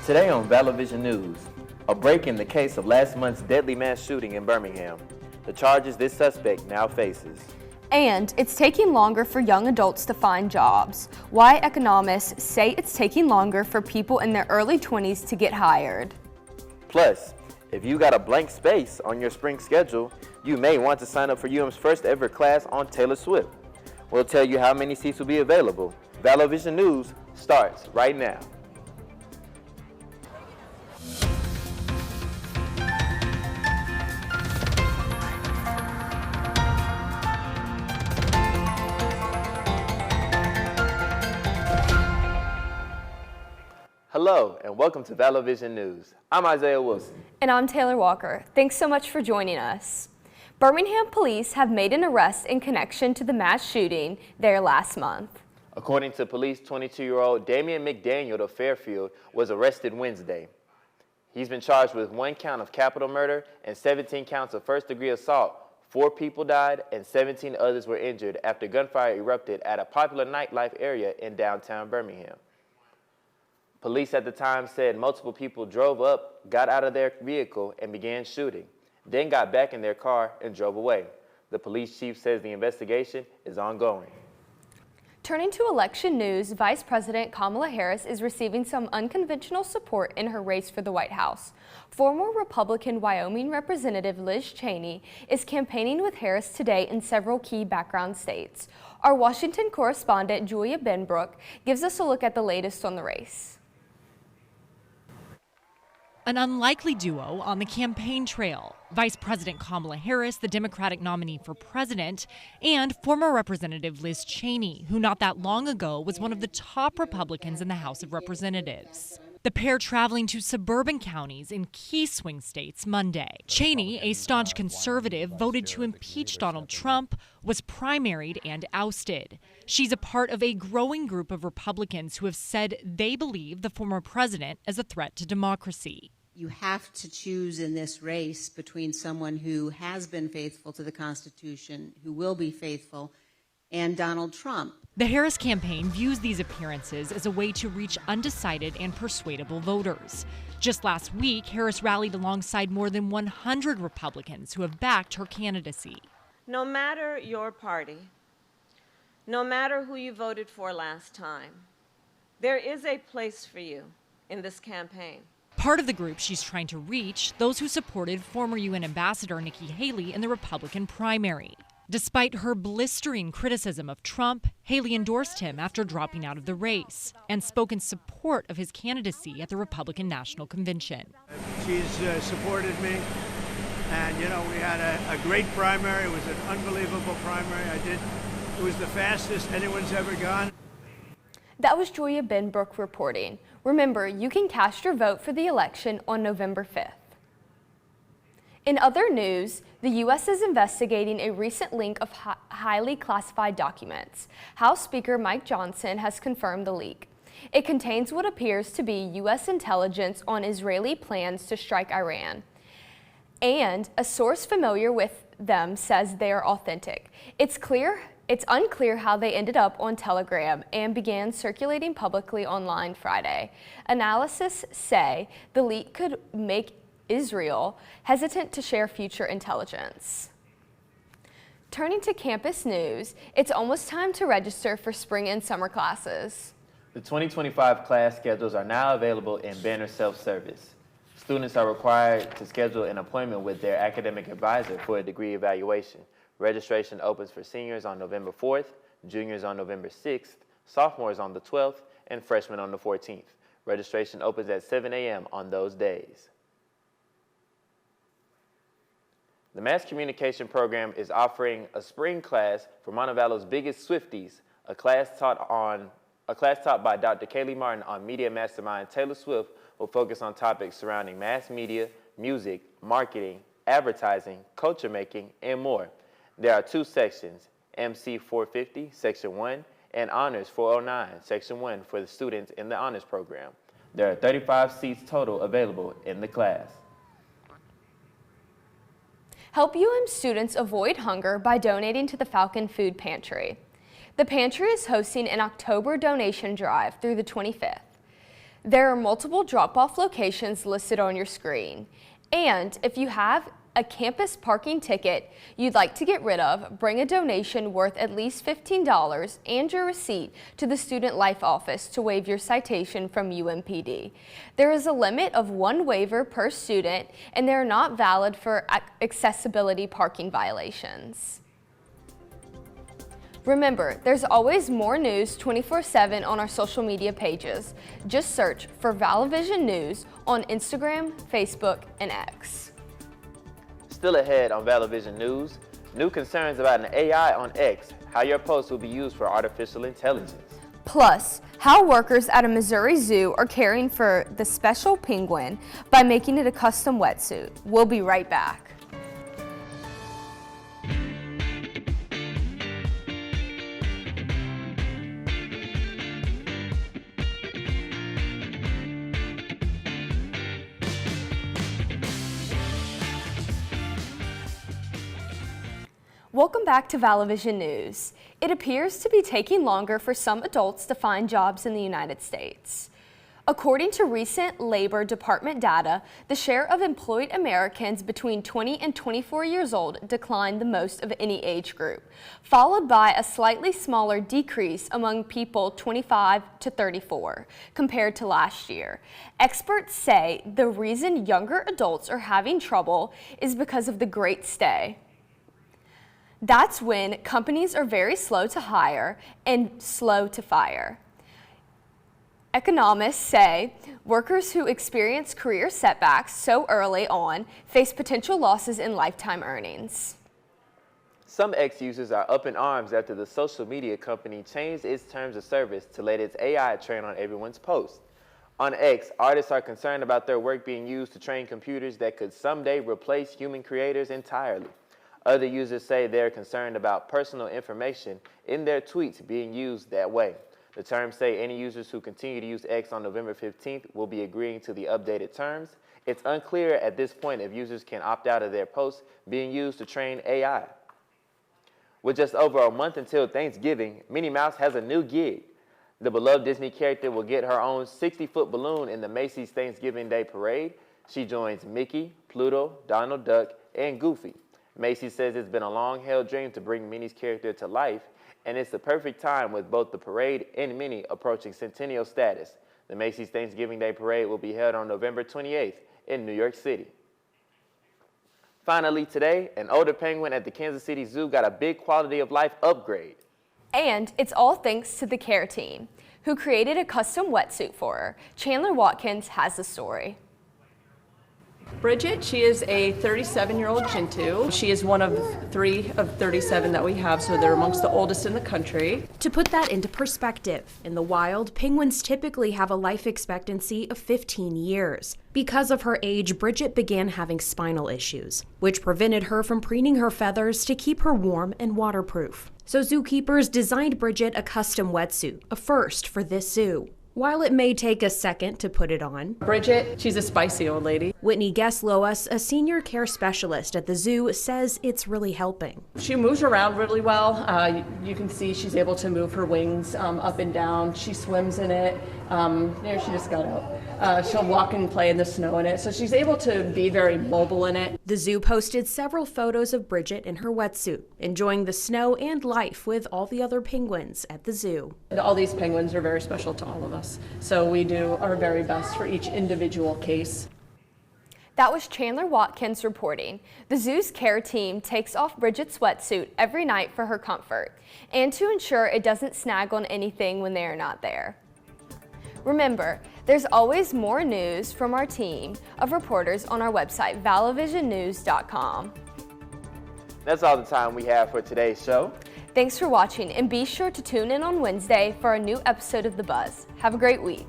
Today on Vallo Vision News, a break in the case of last month's deadly mass shooting in Birmingham. The charges this suspect now faces. And it's taking longer for young adults to find jobs. Why economists say it's taking longer for people in their early 20s to get hired. Plus, if you got a blank space on your spring schedule, you may want to sign up for UM's first ever class on Taylor Swift. We'll tell you how many seats will be available. Vallo Vision News starts right now. Hello, and welcome to Vallo Vision News. I'm Isaiah Wilson. And I'm Taylor Walker. Thanks so much for joining us. Birmingham police have made an arrest in connection to the mass shooting there last month. According to police, 22-year-old Damian McDaniel of Fairfield was arrested Wednesday. He's been charged with 1 count of capital murder and 17 counts of first-degree assault. 4 people died and 17 others were injured after gunfire erupted at a popular nightlife area in downtown Birmingham. Police at the time said multiple people drove up, got out of their vehicle, and began shooting, then got back in their car and drove away. The police chief says the investigation is ongoing. Turning to election news, Vice President Kamala Harris is receiving some unconventional support in her race for the White House. Former Republican Wyoming Representative Liz Cheney is campaigning with Harris today in several key background states. Our Washington correspondent Julia Benbrook gives us a look at the latest on the race. An unlikely duo on the campaign trail. Vice President Kamala Harris, the Democratic nominee for president, and former Representative Liz Cheney, who not that long ago was one of the top Republicans in the House of Representatives. The pair traveling to suburban counties in key swing states Monday. Cheney, a staunch conservative, voted to impeach Donald Trump, was primaried and ousted. She's a part of a growing group of Republicans who have said they believe the former president is a threat to democracy. You have to choose in this race between someone who has been faithful to the Constitution, who will be faithful, and Donald Trump. The Harris campaign views these appearances as a way to reach undecided and persuadable voters. Just last week, Harris rallied alongside more than 100 Republicans who have backed her candidacy. No matter your party, no matter who you voted for last time, there is a place for you in this campaign. Part of the group she's trying to reach, those who supported former UN Ambassador Nikki Haley in the Republican primary. Despite her blistering criticism of Trump, Haley endorsed him after dropping out of the race and spoke in support of his candidacy at the Republican National Convention. She's supported me, and we had a great primary. It was an unbelievable primary. It was the fastest anyone's ever gone. That was Julia Benbrook reporting. Remember, you can cast your vote for the election on November 5th. In other news, the U.S. is investigating a recent leak of highly classified documents. House Speaker Mike Johnson has confirmed the leak. It contains what appears to be U.S. intelligence on Israeli plans to strike Iran. And a source familiar with them says they are authentic. It's unclear how they ended up on Telegram and began circulating publicly online Friday. Analysts say the leak could make Israel hesitant to share future intelligence. Turning to campus news, it's almost time to register for spring and summer classes. The 2025 class schedules are now available in Banner self-service. Students are required to schedule an appointment with their academic advisor for a degree evaluation. Registration opens for seniors on November 4th, juniors on November 6th, sophomores on the 12th, and freshmen on the 14th. Registration opens at 7 a.m. on those days. The Mass Communication program is offering a spring class for Montevallo's biggest Swifties, a class taught by Dr. Kaylee Martin on Media Mastermind. Taylor Swift will focus on topics surrounding mass media, music, marketing, advertising, culture making, and more. There are 2 sections, MC 450, Section 1, and Honors 409, Section 1 for the students in the Honors program. There are 35 seats total available in the class. Help UM students avoid hunger by donating to the Falcon Food Pantry. The pantry is hosting an October donation drive through the 25th. There are multiple drop-off locations listed on your screen. And if you have a campus parking ticket you'd like to get rid of, bring a donation worth at least $15 and your receipt to the Student Life Office to waive your citation from UMPD. There is a limit of 1 waiver per student, and they are not valid for accessibility parking violations. Remember, there's always more news 24/7 on our social media pages. Just search for Vallo Vision News on Instagram, Facebook, and X. Still ahead on Vallo Vision News, new concerns about an AI on X, how your posts will be used for artificial intelligence. Plus, how workers at a Missouri zoo are caring for the special penguin by making it a custom wetsuit. We'll be right back. Welcome back to Vallo Vision News. It appears to be taking longer for some adults to find jobs in the United States. According to recent Labor Department data, the share of employed Americans between 20 and 24 years old declined the most of any age group, followed by a slightly smaller decrease among people 25 to 34 compared to last year. Experts say the reason younger adults are having trouble is because of the Great Stay. That's when companies are very slow to hire and slow to fire. Economists say workers who experience career setbacks so early on face potential losses in lifetime earnings. Some X users are up in arms after the social media company changed its terms of service to let its AI train on everyone's posts. On X, artists are concerned about their work being used to train computers that could someday replace human creators entirely. Other users say they're concerned about personal information in their tweets being used that way. The terms say any users who continue to use X on November 15th will be agreeing to the updated terms. It's unclear at this point if users can opt out of their posts being used to train AI. With just over a month until Thanksgiving, Minnie Mouse has a new gig. The beloved Disney character will get her own 60-foot balloon in the Macy's Thanksgiving Day Parade. She joins Mickey, Pluto, Donald Duck, and Goofy. Macy's says it's been a long-held dream to bring Minnie's character to life, and it's the perfect time with both the parade and Minnie approaching centennial status. The Macy's Thanksgiving Day Parade will be held on November 28th in New York City. Finally today, an older penguin at the Kansas City Zoo got a big quality of life upgrade. And it's all thanks to the care team, who created a custom wetsuit for her. Chandler Watkins has the story. Bridget, she is a 37-year-old Gentoo. She is one of 3 of 37 that we have, so they're amongst the oldest in the country. To put that into perspective, in the wild, penguins typically have a life expectancy of 15 years. Because of her age, Bridget began having spinal issues, which prevented her from preening her feathers to keep her warm and waterproof. So zookeepers designed Bridget a custom wetsuit, a first for this zoo. While it may take a second to put it on, Bridget, she's a spicy old lady. Whitney Gesloas, a senior care specialist at the zoo, says it's really helping. She moves around really well. You can see she's able to move her wings up and down. She swims in it. There, she just got out. She'll walk and play in the snow in it, so she's able to be very mobile in it. The zoo posted several photos of Bridget in her wetsuit, enjoying the snow and life with all the other penguins at the zoo. All these penguins are very special to all of us, so we do our very best for each individual case. That was Chandler Watkins reporting. The zoo's care team takes off Bridget's wetsuit every night for her comfort and to ensure it doesn't snag on anything when they are not there. Remember, there's always more news from our team of reporters on our website, vallovisionnews.com. That's all the time we have for today's show. Thanks for watching, and be sure to tune in on Wednesday for a new episode of The Buzz. Have a great week.